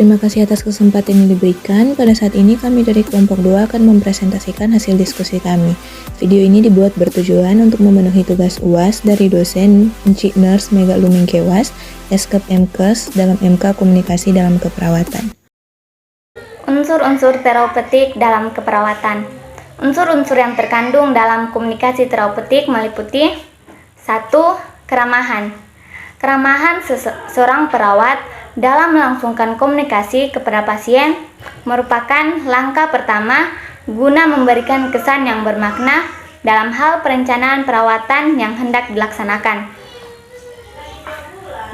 Terima kasih atas kesempatan yang diberikan. Pada saat ini kami dari kelompok 2 akan mempresentasikan hasil diskusi kami. Video ini dibuat bertujuan untuk memenuhi tugas UAS dari dosen Encik Nurse Mega Lumingkewas, Eskep MKes dalam MK Komunikasi dalam Keperawatan. Unsur-unsur terapeutik dalam keperawatan. Unsur-unsur yang terkandung dalam komunikasi terapeutik meliputi 1. Keramahan. Keramahan seorang perawat dalam melangsungkan komunikasi kepada pasien merupakan langkah pertama guna memberikan kesan yang bermakna dalam hal perencanaan perawatan yang hendak dilaksanakan.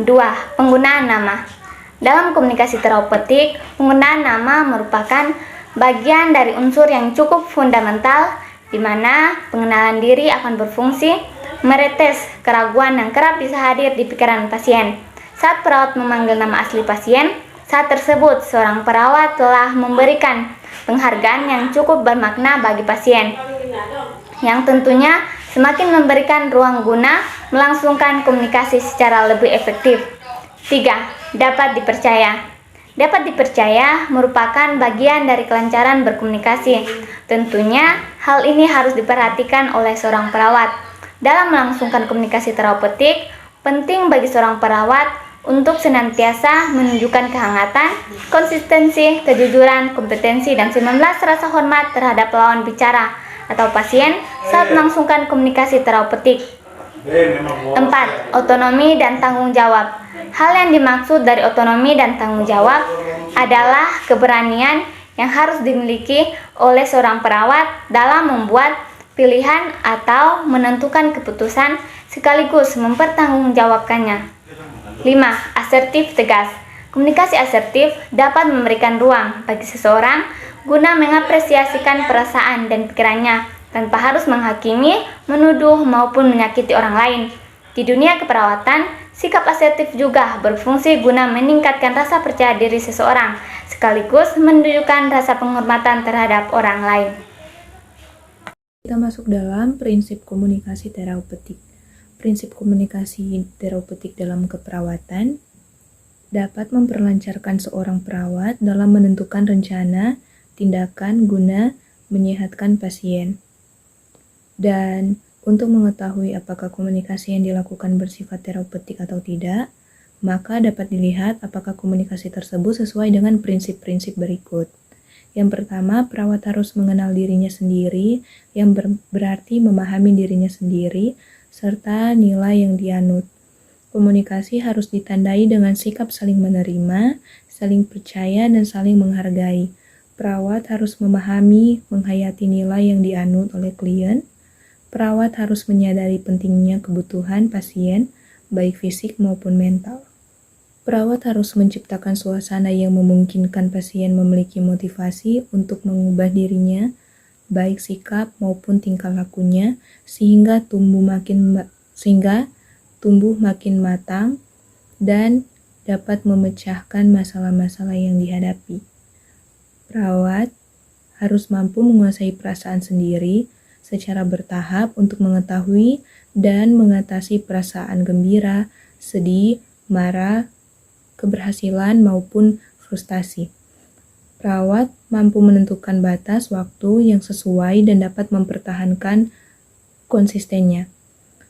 2. Penggunaan nama. Dalam komunikasi terapeutik, penggunaan nama merupakan bagian dari unsur yang cukup fundamental di mana pengenalan diri akan berfungsi meretes keraguan yang kerap bisa hadir di pikiran pasien. Saat perawat memanggil nama asli pasien, saat tersebut seorang perawat telah memberikan penghargaan yang cukup bermakna bagi pasien, yang tentunya semakin memberikan ruang guna melangsungkan komunikasi secara lebih efektif. 3. Dapat dipercaya. Dapat dipercaya merupakan bagian dari kelancaran berkomunikasi. Tentunya hal ini harus diperhatikan oleh seorang perawat. Dalam melangsungkan komunikasi terapeutik, penting bagi seorang perawat untuk senantiasa menunjukkan kehangatan, konsistensi, kejujuran, kompetensi, dan 19 rasa hormat terhadap lawan bicara atau pasien saat melangsungkan komunikasi terapeutik. 4. Otonomi dan tanggung jawab. Hal yang dimaksud dari otonomi dan tanggung jawab adalah keberanian yang harus dimiliki oleh seorang perawat dalam membuat pilihan atau menentukan keputusan sekaligus mempertanggungjawabkannya. 5. Asertif tegas. Komunikasi asertif dapat memberikan ruang bagi seseorang guna mengapresiasikan perasaan dan pikirannya tanpa harus menghakimi, menuduh, maupun menyakiti orang lain. Di dunia keperawatan, sikap asertif juga berfungsi guna meningkatkan rasa percaya diri seseorang, sekaligus menunjukkan rasa penghormatan terhadap orang lain. Kita masuk dalam prinsip komunikasi terapeutik. Prinsip komunikasi terapeutik dalam keperawatan dapat memperlancarkan seorang perawat dalam menentukan rencana, tindakan guna menyehatkan pasien. Dan untuk mengetahui apakah komunikasi yang dilakukan bersifat terapeutik atau tidak, maka dapat dilihat apakah komunikasi tersebut sesuai dengan prinsip-prinsip berikut. Yang pertama, perawat harus mengenal dirinya sendiri, yang berarti memahami dirinya sendiri, serta nilai yang dianut. Komunikasi harus ditandai dengan sikap saling menerima, saling percaya, dan saling menghargai. Perawat harus memahami, menghayati nilai yang dianut oleh klien. Perawat harus menyadari pentingnya kebutuhan pasien, baik fisik maupun mental. Perawat harus menciptakan suasana yang memungkinkan pasien memiliki motivasi untuk mengubah dirinya, baik sikap maupun tingkah lakunya, sehingga tumbuh makin matang dan dapat memecahkan masalah-masalah yang dihadapi. Perawat harus mampu menguasai perasaan sendiri secara bertahap untuk mengetahui dan mengatasi perasaan gembira, sedih, marah, keberhasilan maupun frustasi. Perawat mampu menentukan batas waktu yang sesuai dan dapat mempertahankan konsistennya.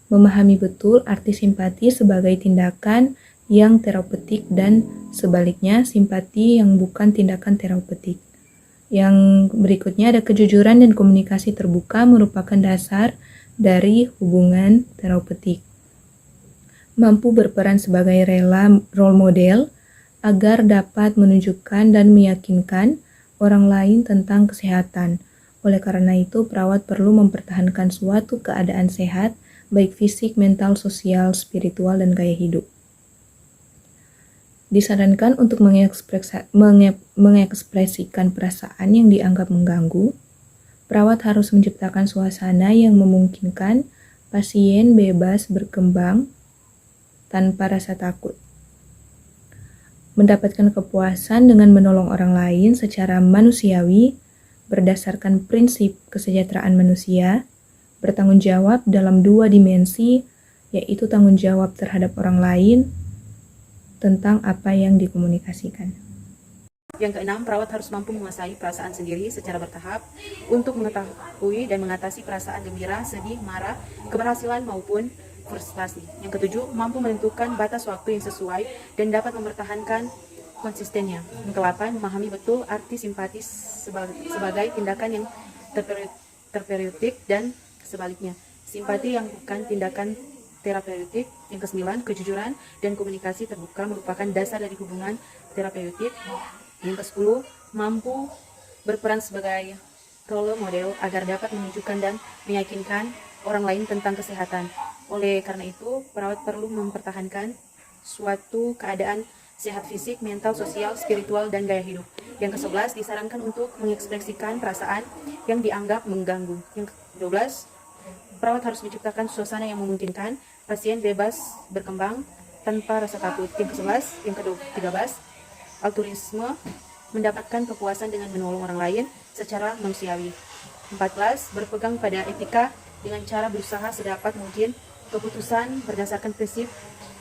Memahami betul arti simpati sebagai tindakan yang terapeutik dan sebaliknya simpati yang bukan tindakan terapeutik. Yang berikutnya ada kejujuran dan komunikasi terbuka merupakan dasar dari hubungan terapeutik. Mampu berperan sebagai role model agar dapat menunjukkan dan meyakinkan orang lain tentang kesehatan. Oleh karena itu, perawat perlu mempertahankan suatu keadaan sehat, baik fisik, mental, sosial, spiritual, dan gaya hidup. Disarankan untuk mengekspresikan perasaan yang dianggap mengganggu, perawat harus menciptakan suasana yang memungkinkan pasien bebas berkembang tanpa rasa takut. Mendapatkan kepuasan dengan menolong orang lain secara manusiawi berdasarkan prinsip kesejahteraan manusia, bertanggung jawab dalam 2 dimensi, yaitu tanggung jawab terhadap orang lain tentang apa yang dikomunikasikan. Yang keenam, perawat harus mampu menguasai perasaan sendiri secara bertahap untuk mengetahui dan mengatasi perasaan gembira, sedih, marah, keberhasilan maupun frustasi. Yang ketujuh, mampu menentukan batas waktu yang sesuai dan dapat mempertahankan konsistennya. Yang kedelapan, memahami betul arti simpati sebagai tindakan yang terapeutik dan sebaliknya. Simpati yang bukan tindakan terapeutik. Yang kesembilan, kejujuran dan komunikasi terbuka merupakan dasar dari hubungan terapeutik. Yang ke-10, mampu berperan sebagai role model agar dapat menunjukkan dan meyakinkan orang lain tentang kesehatan. Oleh karena itu, perawat perlu mempertahankan suatu keadaan sehat fisik, mental, sosial, spiritual, dan gaya hidup. Yang ke-11, disarankan untuk mengekspresikan perasaan yang dianggap mengganggu. Yang ke-12, perawat harus menciptakan suasana yang memungkinkan pasien bebas berkembang tanpa rasa takut. Yang ke-11, yang ke-13, altruisme, mendapatkan kepuasan dengan menolong orang lain secara manusiawi. 14, berpegang pada etika dengan cara berusaha sedapat mungkin keputusan berdasarkan prinsip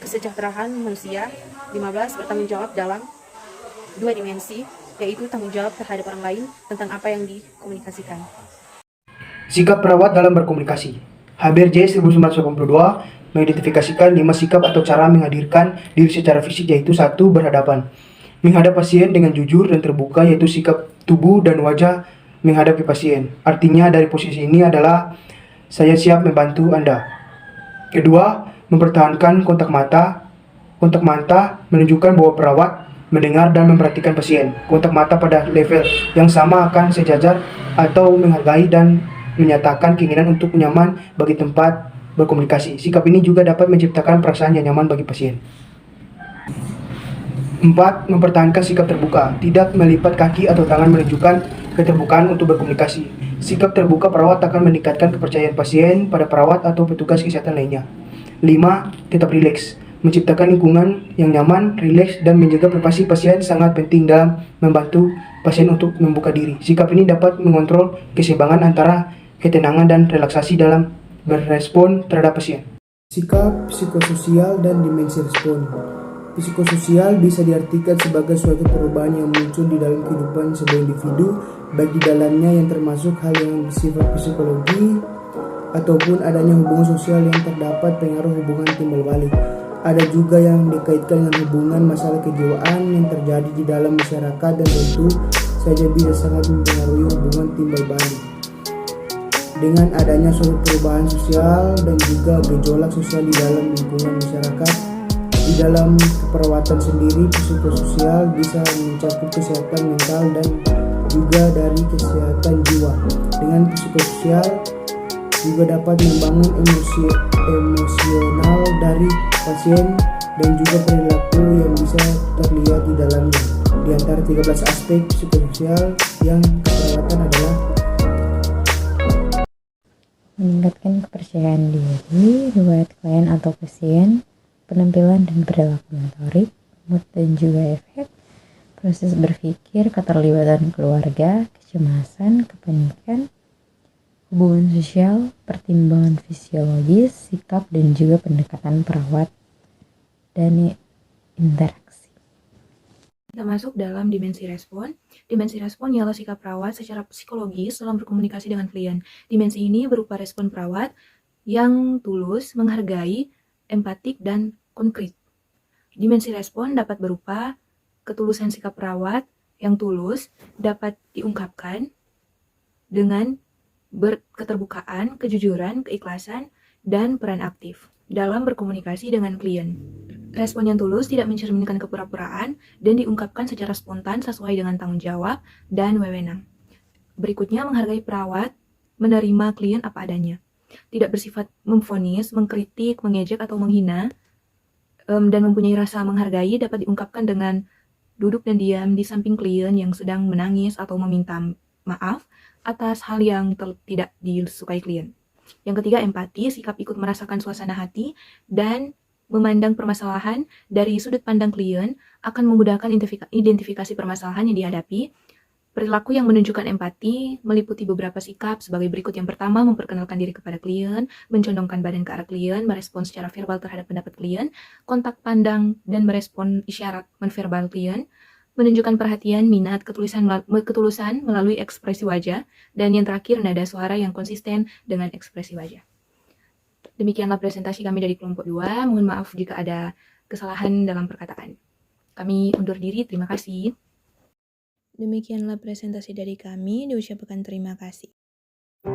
kesejahteraan manusia. 15, bertanggung jawab dalam dua dimensi, yaitu tanggung jawab terhadap orang lain tentang apa yang dikomunikasikan. Sikap perawat dalam berkomunikasi. HBRJ 1982 mengidentifikasikan 5 sikap atau cara menghadirkan diri secara fisik, yaitu 1. Berhadapan. Menghadap pasien dengan jujur dan terbuka, yaitu sikap tubuh dan wajah menghadapi pasien. Artinya dari posisi ini adalah saya siap membantu Anda. Kedua, mempertahankan kontak mata. Kontak mata menunjukkan bahwa perawat mendengar dan memperhatikan pasien. Kontak mata pada level yang sama akan sejajar atau menghargai dan menyatakan keinginan untuk nyaman bagi tempat berkomunikasi. Sikap ini juga dapat menciptakan perasaan yang nyaman bagi pasien. 4. Mempertahankan sikap terbuka. Tidak melipat kaki atau tangan menunjukkan keterbukaan untuk berkomunikasi. Sikap terbuka perawat akan meningkatkan kepercayaan pasien pada perawat atau petugas kesehatan lainnya. 5. Tetap rileks. Menciptakan lingkungan yang nyaman, rileks, dan menjaga privasi pasien sangat penting dalam membantu pasien untuk membuka diri. Sikap ini dapat mengontrol keseimbangan antara ketenangan dan relaksasi dalam berespon terhadap pasien. Sikap psikososial dan dimensi respon. Psikososial bisa diartikan sebagai suatu perubahan yang muncul di dalam kehidupan sebuah individu, baik di dalamnya yang termasuk hal yang bersifat psikologi ataupun adanya hubungan sosial yang terdapat pengaruh hubungan timbal balik. Ada juga yang dikaitkan dengan hubungan masalah kejiwaan yang terjadi di dalam masyarakat dan tentu saja bisa sangat mempengaruhi hubungan timbal balik. Dengan adanya suatu perubahan sosial dan juga gejolak sosial di dalam lingkungan masyarakat, di dalam keperawatan sendiri, psikososial bisa mencakup kesehatan mental dan juga dari kesehatan jiwa. Dengan psikososial juga dapat membangun emosional dari pasien dan juga perilaku yang bisa terlihat di dalamnya. Di antara 13 aspek psikososial yang keperawatan adalah meningkatkan kepercayaan diri, riwayat klien atau pasien, penampilan dan perilaku motorik, mood dan juga efek, proses berpikir, keterlibatan keluarga, kecemasan, kepanikan, hubungan sosial, pertimbangan fisiologis, sikap dan juga pendekatan perawat, dan interaksi. Kita masuk dalam dimensi respon. Dimensi respon ialah sikap perawat secara psikologis dalam berkomunikasi dengan klien. Dimensi ini berupa respon perawat yang tulus, menghargai, empatik, dan konkret. Dimensi respon dapat berupa ketulusan sikap perawat yang tulus dapat diungkapkan dengan keterbukaan, kejujuran, keikhlasan, dan peran aktif dalam berkomunikasi dengan klien. Respon yang tulus tidak mencerminkan kepura-puraan dan diungkapkan secara spontan sesuai dengan tanggung jawab dan wewenang. Berikutnya, menghargai perawat, menerima klien apa adanya. Tidak bersifat memvonis, mengkritik, mengejek, atau menghina, dan mempunyai rasa menghargai dapat diungkapkan dengan duduk dan diam di samping klien yang sedang menangis atau meminta maaf atas hal yang tidak disukai klien. Yang ketiga, empati, sikap ikut merasakan suasana hati dan memandang permasalahan dari sudut pandang klien akan memudahkan identifikasi permasalahan yang dihadapi. Perilaku yang menunjukkan empati meliputi beberapa sikap sebagai berikut. Yang pertama, memperkenalkan diri kepada klien, mencondongkan badan ke arah klien, merespon secara verbal terhadap pendapat klien, kontak pandang dan merespon isyarat nonverbal klien, menunjukkan perhatian, minat, ketulusan melalui ekspresi wajah, dan yang terakhir nada suara yang konsisten dengan ekspresi wajah. Demikianlah presentasi kami dari kelompok 2. Mohon maaf jika ada kesalahan dalam perkataan. Kami undur diri, terima kasih. Demikianlah presentasi dari kami, diucapkan terima kasih.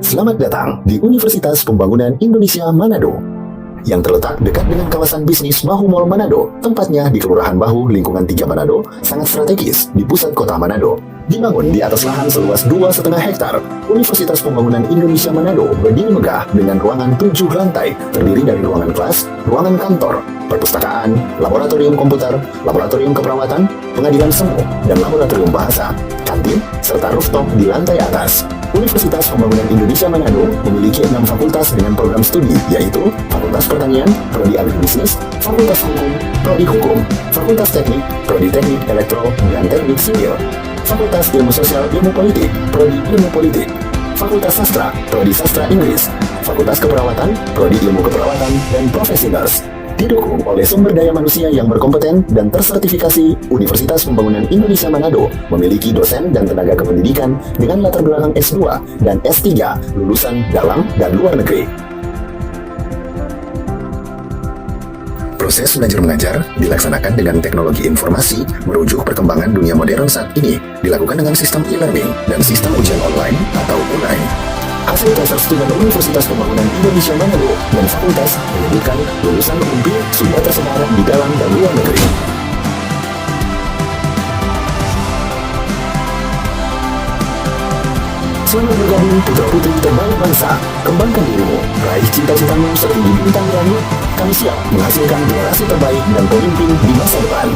Selamat datang di Universitas Pembangunan Indonesia Manado yang terletak dekat dengan kawasan bisnis Bahu Mall Manado. Tempatnya di Kelurahan Bahu, lingkungan 3 Manado, sangat strategis di pusat kota Manado. Dibangun di atas lahan seluas 2,5 hektar, Universitas Pembangunan Indonesia Manado berdiri megah dengan ruangan 7 lantai, terdiri dari ruangan kelas, ruangan kantor, perpustakaan, laboratorium komputer, laboratorium keperawatan, pengadilan semu, dan laboratorium bahasa, kantin, serta rooftop di lantai atas. Universitas Pembangunan Indonesia Manado memiliki 6 fakultas dengan program studi, yaitu Fakultas Pertanian, Prodi Agribisnis, Fakultas Hukum, Prodi Hukum, Fakultas Teknik, Prodi Teknik Elektro, dan Teknik Sipil, Fakultas Ilmu Sosial Ilmu Politik, Prodi Ilmu Politik, Fakultas Sastra, Prodi Sastra Inggris, Fakultas Keperawatan, Prodi Ilmu Keperawatan, dan Profesi Nurse. Didukung oleh sumber daya manusia yang berkompeten dan tersertifikasi, Universitas Pembangunan Indonesia Manado memiliki dosen dan tenaga kependidikan dengan latar belakang S2 dan S3 lulusan dalam dan luar negeri. Proses belajar mengajar dilaksanakan dengan teknologi informasi merujuk perkembangan dunia modern saat ini, dilakukan dengan sistem e-learning dan sistem ujian online atau online. Hasil tes terstudent Universitas Pembangunan Indonesia Manado dan fakultas menyebutkan lulusan UNPI sudah tersebar di dalam dan luar negeri. Selamat bergabung putra-putri terbaik bangsa. Kembangkan dirimu, raih cita-citamu setinggi bintang langit. Kami siap menghasilkan generasi terbaik dan pemimpin di masa depan.